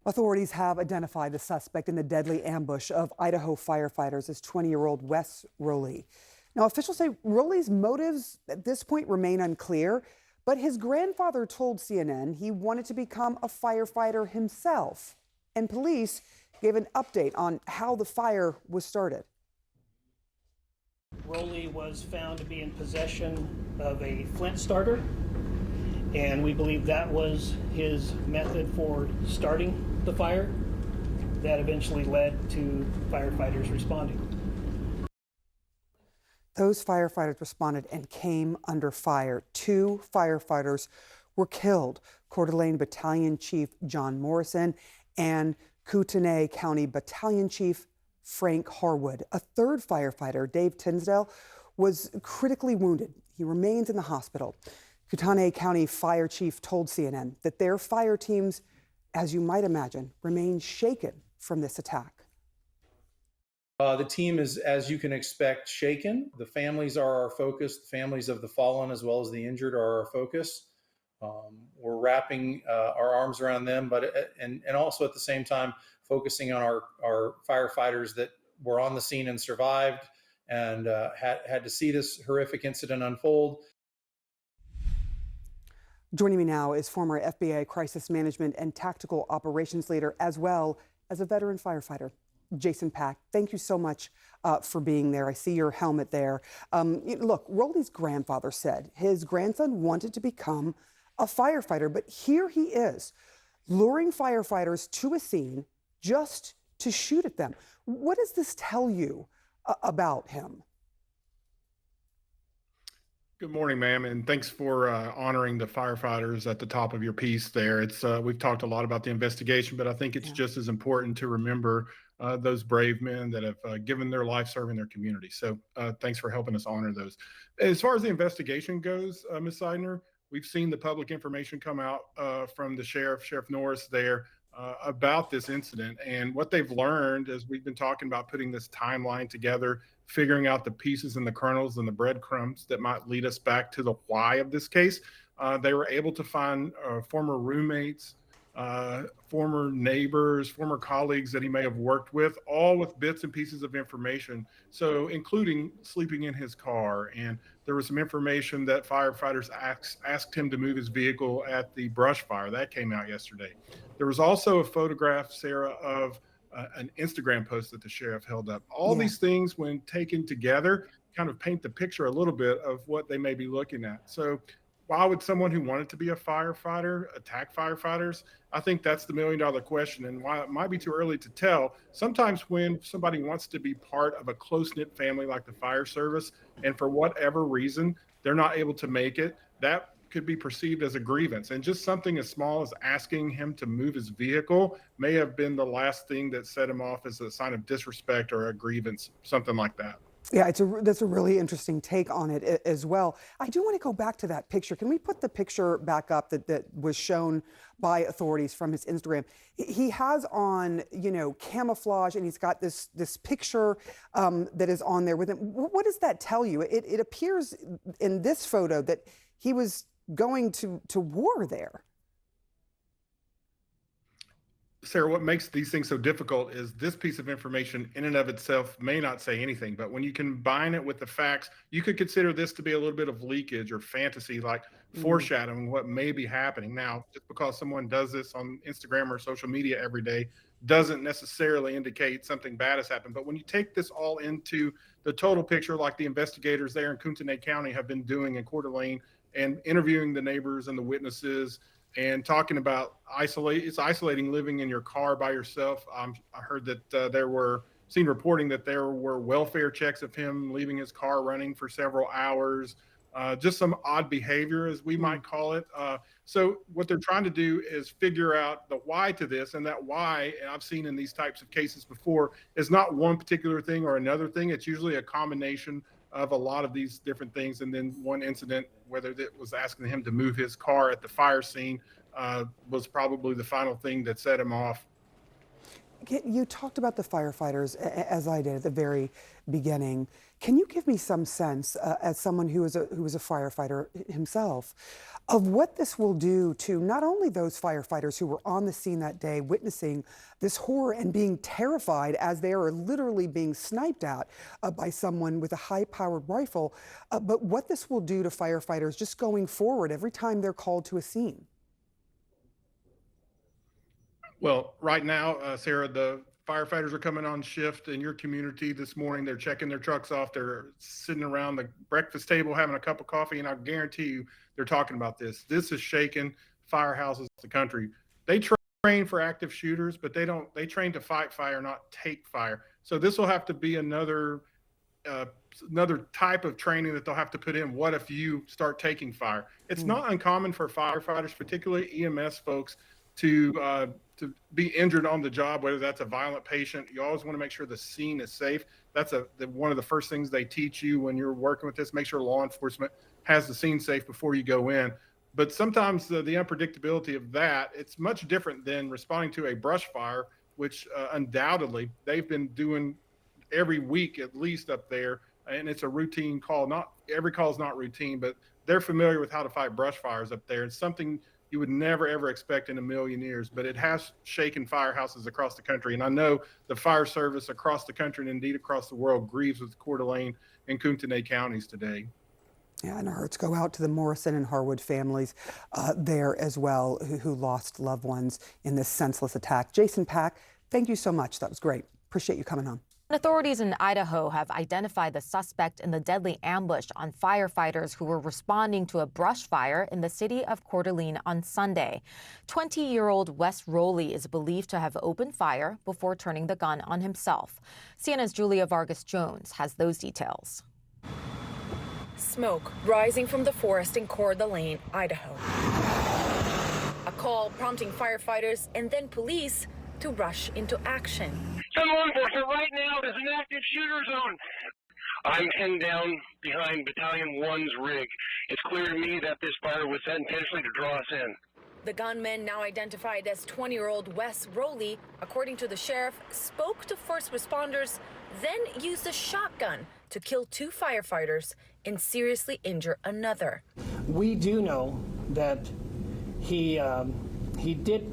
Authorities have identified the suspect in the deadly ambush of Idaho firefighters as 20-year-old Wes Rowley. Now, officials say Rowley's motives at this point remain unclear, but his grandfather told CNN he wanted to become a firefighter himself. And police gave an update on how the fire was started. Rowley was found to be in possession of a flint starter, and we believe that was his method for starting the fire that eventually led to firefighters responding. Those firefighters responded and came under fire. 2 firefighters were killed. Coeur d'Alene Battalion Chief John Morrison and Kootenai County Battalion Chief Frank Harwood. A 3rd firefighter, Dave Tinsdale, was critically wounded. He remains in the hospital. Kootenai County Fire Chief told CNN that their fire teams, as you might imagine, remain shaken from this attack. The team is, as you can expect, shaken. The families are our focus. The families of the fallen as well as the injured are our focus. We're wrapping our arms around them, but and also at the same time focusing on our firefighters that were on the scene and survived and had to see this horrific incident unfold. Joining me now is former FBI crisis management and tactical operations leader, as well as a veteran firefighter, Jason Pack. Thank you so much for being there. I see your helmet there. Look, Rowley's grandfather said his grandson wanted to become a firefighter, but here he is, luring firefighters to a scene just to shoot at them. What does this tell you about him? Good morning, ma'am, and thanks for honoring the firefighters at the top of your piece there. It's we've talked a lot about the investigation, but I think it's just as important to remember those brave men that have given their life serving their community. So thanks for helping us honor those. As far as the investigation goes, Ms. Seidner, we've seen the public information come out from the Sheriff Norris there about this incident. And what they've learned as we've been talking about putting this timeline together, figuring out the pieces and the kernels and the breadcrumbs that might lead us back to the why of this case. They were able to find former roommates, former neighbors, former colleagues that he may have worked with, all with bits and pieces of information. So including sleeping in his car. And there was some information that firefighters asked him to move his vehicle at the brush fire. That came out yesterday. There was also a photograph, Sarah, of an Instagram post that the sheriff held up. All these things, when taken together, kind of paint the picture a little bit of what they may be looking at. So why would someone who wanted to be a firefighter attack firefighters? I think that's the $1 million question, and why it might be too early to tell. Sometimes when somebody wants to be part of a close-knit family like the fire service, and for whatever reason, they're not able to make it, that could be perceived as a grievance. And just something as small as asking him to move his vehicle may have been the last thing that set him off as a sign of disrespect or a grievance, something like that. Yeah, that's a really interesting take on it as well. I do want to go back to that picture. Can we put the picture back up that was shown by authorities from his Instagram? He has on, camouflage, and he's got this picture that is on there with him. What does that tell you? It appears in this photo that he was going to war there. Sarah, what makes these things so difficult is this piece of information in and of itself may not say anything, but when you combine it with the facts, you could consider this to be a little bit of leakage or fantasy, like foreshadowing what may be happening. Now, just because someone does this on Instagram or social media every day doesn't necessarily indicate something bad has happened. But when you take this all into the total picture, like the investigators there in Kootenai County have been doing in Coeur d'Alene and interviewing the neighbors and the witnesses, and talking about isolating living in your car by yourself. I heard that there were seen reporting that there were welfare checks of him leaving his car running for several hours, just some odd behavior, as we might call it. So what they're trying to do is figure out the why to this, and that why, and I've seen in these types of cases before, is not one particular thing or another thing. It's usually a combination of a lot of these different things. And then one incident, whether it was asking him to move his car at the fire scene, was probably the final thing that set him off. You talked about the firefighters, as I did at the very beginning. Can you give me some sense, as someone who was a firefighter himself, of what this will do to not only those firefighters who were on the scene that day witnessing this horror and being terrified as they are literally being sniped at by someone with a high-powered rifle, but what this will do to firefighters just going forward every time they're called to a scene? Well, right now, Sarah, the firefighters are coming on shift in your community this morning. They're checking their trucks off. They're sitting around the breakfast table having a cup of coffee, and I guarantee you they're talking about this. This is shaking firehouses the country. They train for active shooters, but they train to fight fire, not take fire. So this will have to be another type of training that they'll have to put in. What if you start taking fire? It's not uncommon for firefighters, particularly EMS folks, to be injured on the job, whether that's a violent patient. You always want to make sure the scene is safe. That's one of the first things they teach you when you're working with this. Make sure law enforcement has the scene safe before you go in. But sometimes the unpredictability of that, it's much different than responding to a brush fire, which undoubtedly they've been doing every week at least up there. And it's a routine call. Not every call is not routine, but they're familiar with how to fight brush fires up there. It's something you would never, ever expect in a million years, but it has shaken firehouses across the country. And I know the fire service across the country and indeed across the world grieves with Coeur d'Alene and Kootenai counties today. Yeah, and our hearts go out to the Morrison and Harwood families there as well, who lost loved ones in this senseless attack. Jason Pack, thank you so much. That was great. Appreciate you coming on. Authorities in Idaho have identified the suspect in the deadly ambush on firefighters who were responding to a brush fire in the city of Coeur d'Alene on Sunday. 20-year-old Wes Rowley is believed to have opened fire before turning the gun on himself. CNN's Julia Vargas Jones has those details. Smoke rising from the forest in Coeur d'Alene, Idaho. A call prompting firefighters and then police to rush into action. Law enforcement, right now there's an active shooter zone. I'm pinned down behind Battalion 1's rig. It's clear to me that this fire was set intentionally to draw us in. The gunman, now identified as 20-year-old Wes Rowley, according to the sheriff, spoke to first responders, then used a shotgun to kill 2 firefighters and seriously injure another. We do know that he did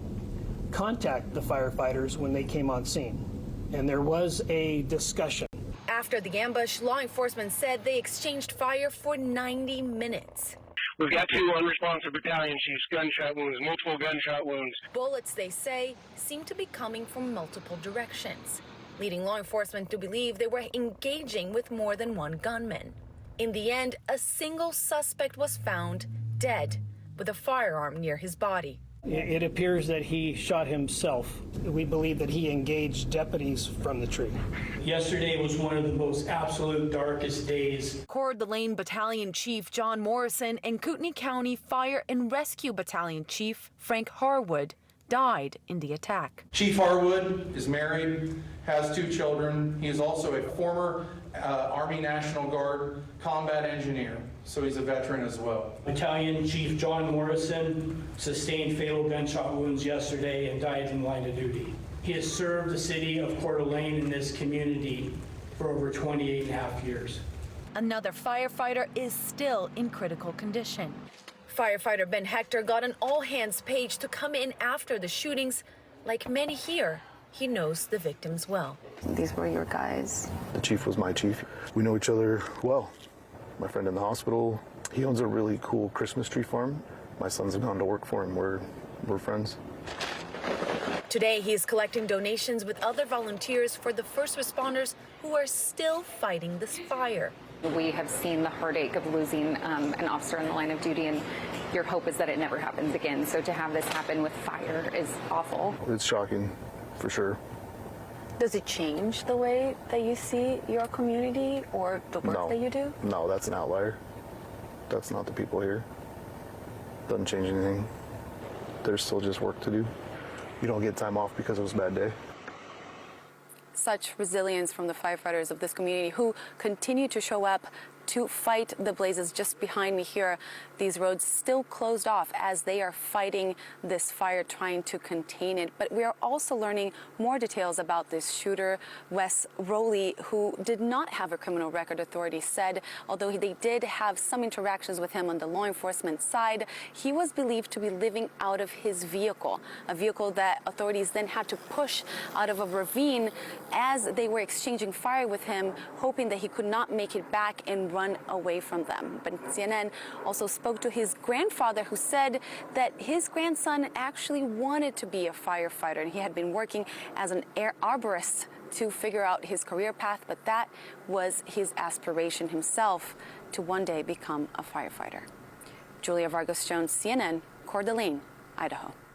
contact the firefighters when they came on scene, and there was a discussion. After the ambush, law enforcement said they exchanged fire for 90 minutes. We've got 2 unresponsive battalion chiefs, gunshot wounds, multiple gunshot wounds. Bullets, they say, seem to be coming from multiple directions, leading law enforcement to believe they were engaging with more than one gunman. In the end, a single suspect was found dead with a firearm near his body. It appears that he shot himself. We believe that he engaged deputies from the tree. Yesterday was one of the most absolute darkest days. Coeur d'Alene Battalion Chief John Morrison and Kootenai County Fire and Rescue Battalion Chief Frank Harwood died in the attack. Chief Harwood is married, has 2 children. He is also a former Army National Guard combat engineer, so he's a veteran as well. Battalion Chief John Morrison sustained fatal gunshot wounds yesterday and died in line of duty. He has served the city of Coeur d'Alene in this community for over 28 and a half years. Another firefighter is still in critical condition. Firefighter Ben Hector got an all-hands page to come in after the shootings. Like many here, he knows the victims well. These were your guys. The chief was my chief. We know each other well. My friend in the hospital, he owns a really cool Christmas tree farm. My sons have gone to work for him. We're friends. Today, he is collecting donations with other volunteers for the first responders who are still fighting this fire. We have seen the heartache of losing an officer in the line of duty, and your hope is that it never happens again. So to have this happen with fire is awful. It's shocking, for sure. Does it change the way that you see your community or the work that you do? No, that's an outlier. That's not the people here. Doesn't change anything. There's still just work to do. You don't get time off because it was a bad day. Such resilience from the firefighters of this community who continue to show up to fight the blazes. Just behind me here, these roads still closed off as they are fighting this fire, trying to contain it. But we are also learning more details about this shooter, Wes Rowley, who did not have a criminal record, authorities said. Although they did have some interactions with him on the law enforcement side, he was believed to be living out of his vehicle, a vehicle that authorities then had to push out of a ravine as they were exchanging fire with him, hoping that he could not make it back and run away from them. But CNN also spoke to his grandfather, who said that his grandson actually wanted to be a firefighter, and he had been working as an arborist to figure out his career path, but that was his aspiration himself, to one day become a firefighter. Julia Vargas Jones, CNN, Coeur d'Alene, Idaho.